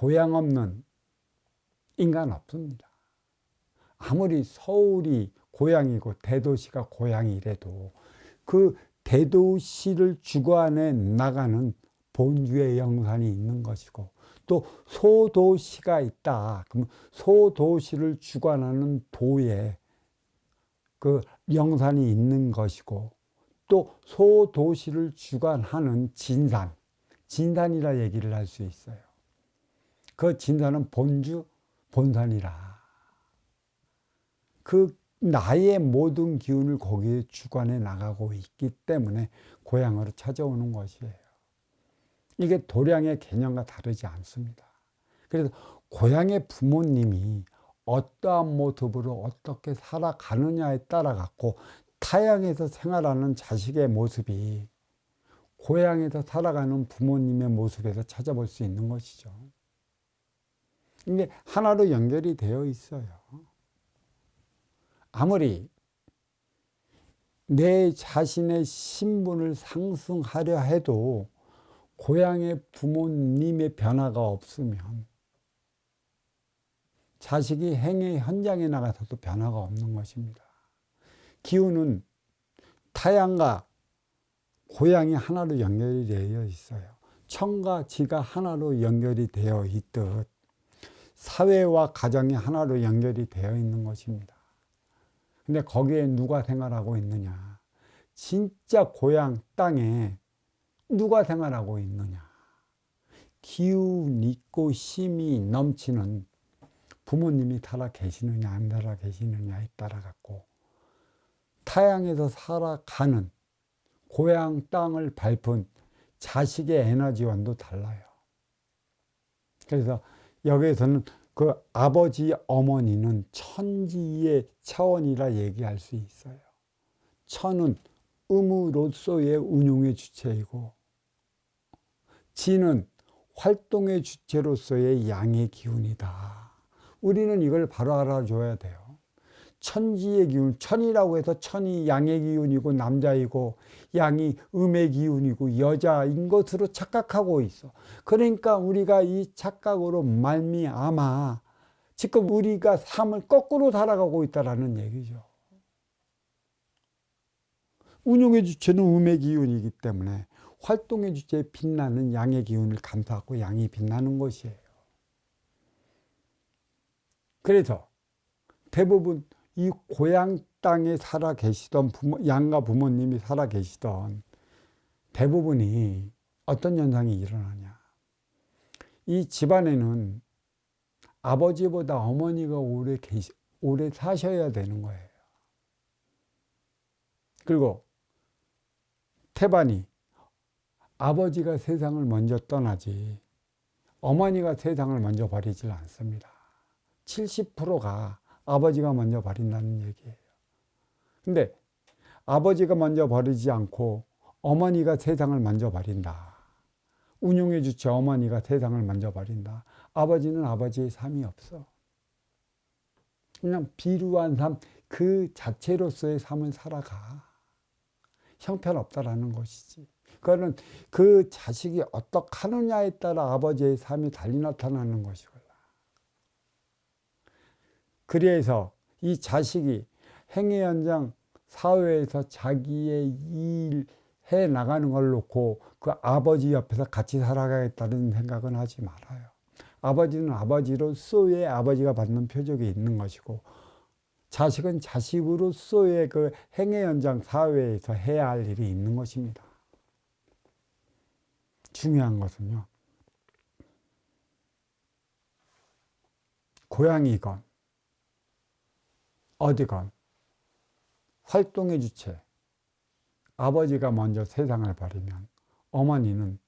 고향 없는 인간 없습니다. 아무리 서울이 고향이고 대도시가 고향이래도 그 대도시를 주관해 나가는 본주의 영산이 있는 것이고, 또 소도시가 있다. 그럼 소도시를 주관하는 도에 그 영산이 있는 것이고, 또 소도시를 주관하는 진산이라 얘기를 할 수 있어요. 그 진산은 본주, 본산이라. 그 나의 모든 기운을 거기에 주관해 나가고 있기 때문에 고향으로 찾아오는 것이에요. 이게 도량의 개념과 다르지 않습니다. 그래서 고향의 부모님이 어떠한 모습으로 어떻게 살아가느냐에 따라 갖고 타향에서 생활하는 자식의 모습이 고향에서 살아가는 부모님의 모습에서 찾아볼 수 있는 것이죠. 이게 하나로 연결이 되어 있어요. 아무리 내 자신의 신분을 상승하려 해도 고향의 부모님의 변화가 없으면 자식이 행의 현장에 나가서도 변화가 없는 것입니다. 기운은 타향과 고향이 하나로 연결이 되어 있어요. 천과 지가 하나로 연결이 되어 있듯 사회와 가정이 하나로 연결이 되어 있는 것입니다. 근데 거기에 누가 생활하고 있느냐? 진짜 고향 땅에 누가 생활하고 있느냐? 기운 있고 힘이 넘치는 부모님이 살아 계시느냐 안 살아 계시느냐에 따라 갖고 타향에서 살아가는 고향 땅을 밟은 자식의 에너지원도 달라요. 그래서 여기에서는 그 아버지 어머니는 천지의 차원이라 얘기할 수 있어요. 천은 음으로서의 운용의 주체이고, 지는 활동의 주체로서의 양의 기운이다. 우리는 이걸 바로 알아줘야 돼요. 천지의 기운, 천이라고 해서 천이 양의 기운이고 남자이고 양이 음의 기운이고 여자인 것으로 착각하고 있어. 그러니까 우리가 이 착각으로 말미암아 지금 우리가 삶을 거꾸로 살아가고 있다는 얘기죠. 운용의 주체는 음의 기운이기 때문에 활동의 주체에 빛나는 양의 기운을 감사하고 양이 빛나는 것이에요. 그래서 대부분 이 고향 땅에 살아 계시던 양가 부모님이 살아 계시던 대부분이 어떤 현상이 일어나냐. 이 집안에는 아버지보다 어머니가 오래 사셔야 되는 거예요. 그리고 태반이 아버지가 세상을 먼저 떠나지 어머니가 세상을 먼저 버리질 않습니다. 70%가 아버지가 먼저 버린다는 얘기예요. 근데 아버지가 먼저 버리지 않고 어머니가 세상을 먼저 버린다. 운용의 주체 어머니가 세상을 먼저 버린다. 아버지는 아버지의 삶이 없어. 그냥 비루한 삶 그 자체로서의 삶을 살아가. 형편없다라는 것이지. 그거는 그 자식이 어떻게 하느냐에 따라 아버지의 삶이 달리 나타나는 것이구나. 그래서 이 자식이 행위 현장 사회에서 자기의 일 해 나가는 걸 놓고 그 아버지 옆에서 같이 살아가겠다는 생각은 하지 말아요. 아버지는 아버지로서의 아버지가 받는 표적이 있는 것이고, 자식은 자식으로서의 그 행위 현장 사회에서 해야 할 일이 있는 것입니다. 중요한 것은요, 고향이건 어디건 활동의 주체 아버지가 먼저 세상을 버리면 어머니는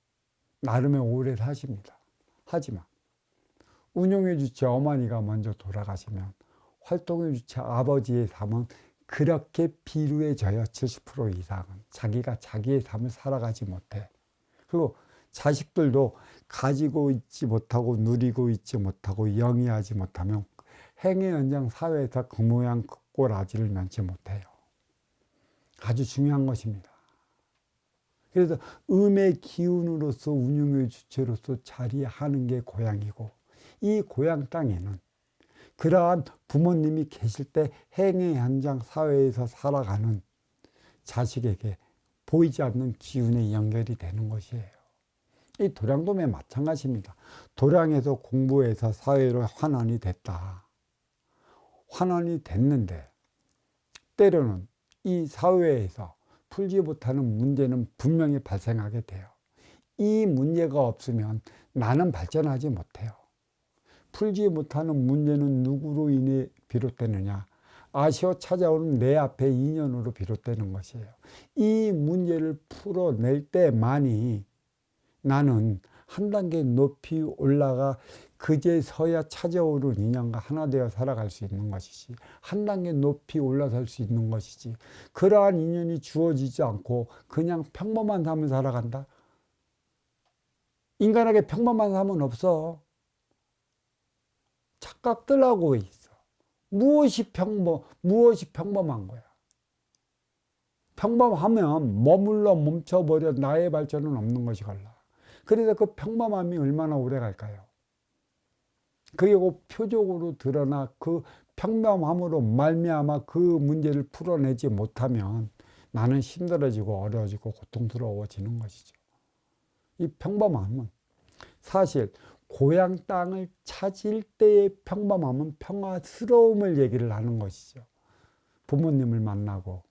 나름의 오래 사십니다. 하지만 운용의 주체 어머니가 먼저 돌아가시면 활동의 주체 아버지의 삶은 그렇게 비루해져요. 70% 이상은 자기가 자기의 삶을 살아가지 못해. 그리고 자식들도 가지고 있지 못하고 누리고 있지 못하고 영위하지 못하면 행위 현장 사회에서 그 모양 그 꼴아지를 면치 못해요. 아주 중요한 것입니다. 그래서 음의 기운으로서 운용의 주체로서 자리하는 게 고향이고, 이 고향 땅에는 그러한 부모님이 계실 때 행위 현장 사회에서 살아가는 자식에게 보이지 않는 기운의 연결이 되는 것이에요. 이 도량도매 마찬가지입니다. 도량에서 공부해서 사회로 환원이 됐다. 환원이 됐는데 때로는 이 사회에서 풀지 못하는 문제는 분명히 발생하게 돼요. 이 문제가 없으면 나는 발전하지 못해요. 풀지 못하는 문제는 누구로 인해 비롯되느냐? 아쉬워 찾아오는 내 앞의 인연으로 비롯되는 것이에요. 이 문제를 풀어낼 때만이 나는 한 단계 높이 올라가 그제서야 찾아오는 인연과 하나 되어 살아갈 수 있는 것이지, 한 단계 높이 올라설 수 있는 것이지, 그러한 인연이 주어지지 않고 그냥 평범한 삶을 살아간다? 인간에게 평범한 삶은 없어. 착각들하고 있어. 무엇이 평범한 거야? 평범하면 머물러 멈춰버려 나의 발전은 없는 것이 걸라. 그래서 그 평범함이 얼마나 오래 갈까요? 그리고 표적으로 드러나 그 평범함으로 말미암아 그 문제를 풀어내지 못하면 나는 힘들어지고 어려워지고 고통스러워지는 것이죠. 이 평범함은 사실 고향 땅을 찾을 때의 평범함은 평화스러움을 얘기를 하는 것이죠. 부모님을 만나고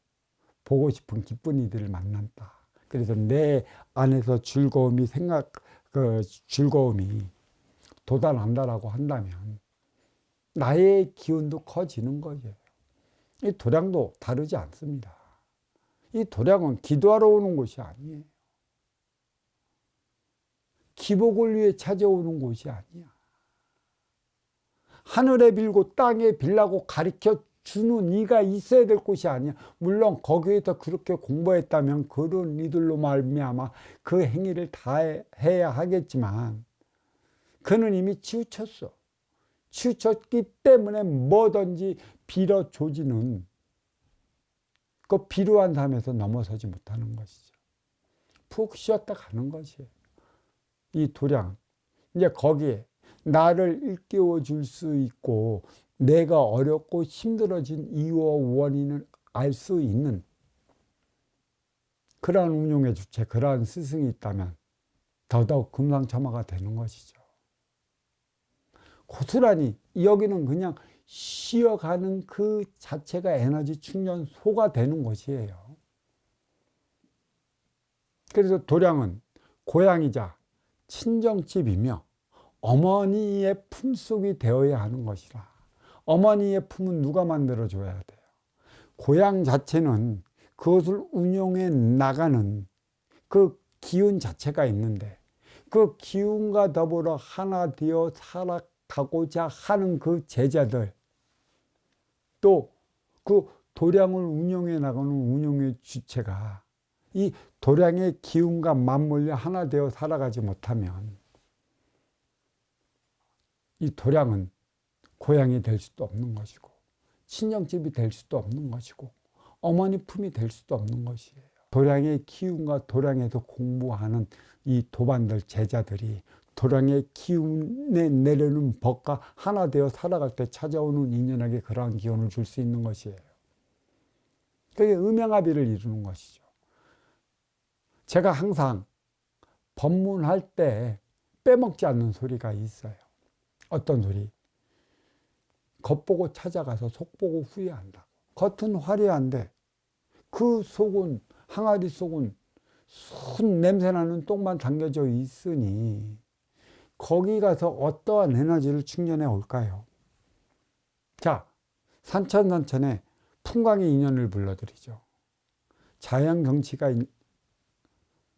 보고 싶은 기쁜 이들을 만난다. 그래서 내 안에서 즐거움이 즐거움이 돋아난다라고 한다면 나의 기운도 커지는 거예요. 이 도량도 다르지 않습니다. 이 도량은 기도하러 오는 곳이 아니에요. 기복을 위해 찾아오는 곳이 아니야. 하늘에 빌고 땅에 빌라고 가르쳐 주는 이가 있어야 될 곳이 아니야. 물론 거기에서 그렇게 공부했다면 그런 이들로 말미암아 그 행위를 다 해야 하겠지만 그는 이미 치우쳤어. 치우쳤기 때문에 뭐든지 빌어조지는 그 비루한 삶에서 넘어서지 못하는 것이죠. 푹 쉬었다 가는 것이에요. 이 도량, 이제 거기에 나를 일깨워 줄 수 있고 내가 어렵고 힘들어진 이유와 원인을 알 수 있는 그러한 운용의 주체, 그러한 스승이 있다면 더더욱 금상첨화가 되는 것이죠. 고스란히 여기는 그냥 쉬어가는 그 자체가 에너지 충전소가 되는 것이에요. 그래서 도량은 고향이자 친정집이며 어머니의 품속이 되어야 하는 것이라. 어머니의 품은 누가 만들어줘야 돼요? 고향 자체는 그것을 운용해 나가는 그 기운 자체가 있는데 그 기운과 더불어 하나 되어 살아가고자 하는 그 제자들, 또 그 도량을 운용해 나가는 운용의 주체가 이 도량의 기운과 맞물려 하나 되어 살아가지 못하면 이 도량은 고향이 될 수도 없는 것이고 친정집이 될 수도 없는 것이고 어머니 품이 될 수도 없는 것이에요. 도량의 기운과 도량에서 공부하는 이 도반들 제자들이 도량의 기운에 내려는 법과 하나 되어 살아갈 때 찾아오는 인연에게 그러한 기운을 줄 수 있는 것이에요. 그게 음양합의를 이루는 것이죠. 제가 항상 법문할 때 빼먹지 않는 소리가 있어요. 어떤 소리? 겉보고 찾아가서 속보고 후회한다고. 겉은 화려한데 그 속은, 항아리 속은 순 냄새나는 똥만 담겨져 있으니 거기 가서 어떠한 에너지를 충전해 올까요? 자, 산천산천에 풍광의 인연을 불러들이죠. 자연 경치가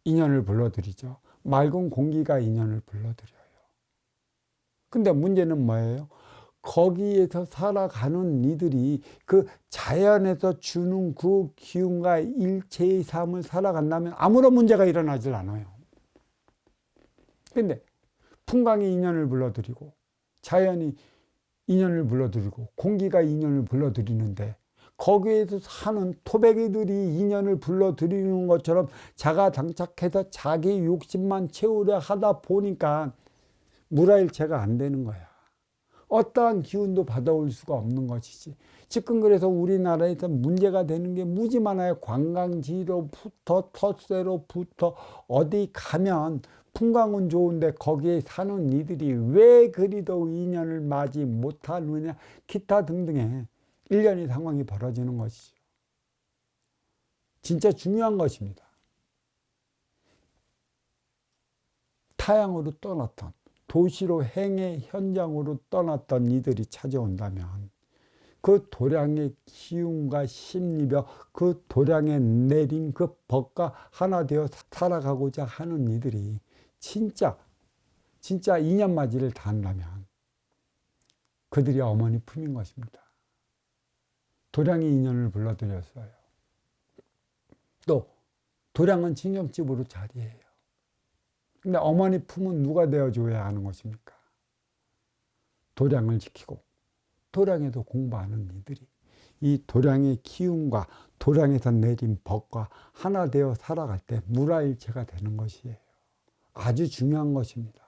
인연을 불러들이죠. 맑은 공기가 인연을 불러들여요. 근데 문제는 뭐예요? 거기에서 살아가는 이들이 그 자연에서 주는 그 기운과 일체의 삶을 살아간다면 아무런 문제가 일어나질 않아요. 근데 풍광이 인연을 불러들이고 자연이 인연을 불러들이고 공기가 인연을 불러들이는데 거기에서 사는 토백이들이 인연을 불러들이는 것처럼 자가당착해서 자기 욕심만 채우려 하다 보니까 무라일체가 안 되는 거야. 어떠한 기운도 받아올 수가 없는 것이지. 지금 그래서 우리나라에서 문제가 되는 게 무지 많아요. 관광지로부터 터세로부터 어디 가면 풍광은 좋은데 거기에 사는 이들이 왜 그리도 인연을 맞이 못하느냐, 기타 등등의 일련의 상황이 벌어지는 것이죠. 진짜 중요한 것입니다. 타향으로 떠났던, 도시로 행의 현장으로 떠났던 이들이 찾아온다면 그 도량의 기운과 심리벽, 그 도량에 내린 그 법과 하나 되어 살아가고자 하는 이들이 진짜 인연맞이를 단다면 그들이 어머니 품인 것입니다. 도량의 인연을 불러들였어요. 또 도량은 친정집으로 자리해요. 근데 어머니 품은 누가 되어줘야 하는 것입니까? 도량을 지키고 도량에도 공부하는 이들이 이 도량의 기운과 도량에서 내린 법과 하나 되어 살아갈 때 무라일체가 되는 것이에요. 아주 중요한 것입니다.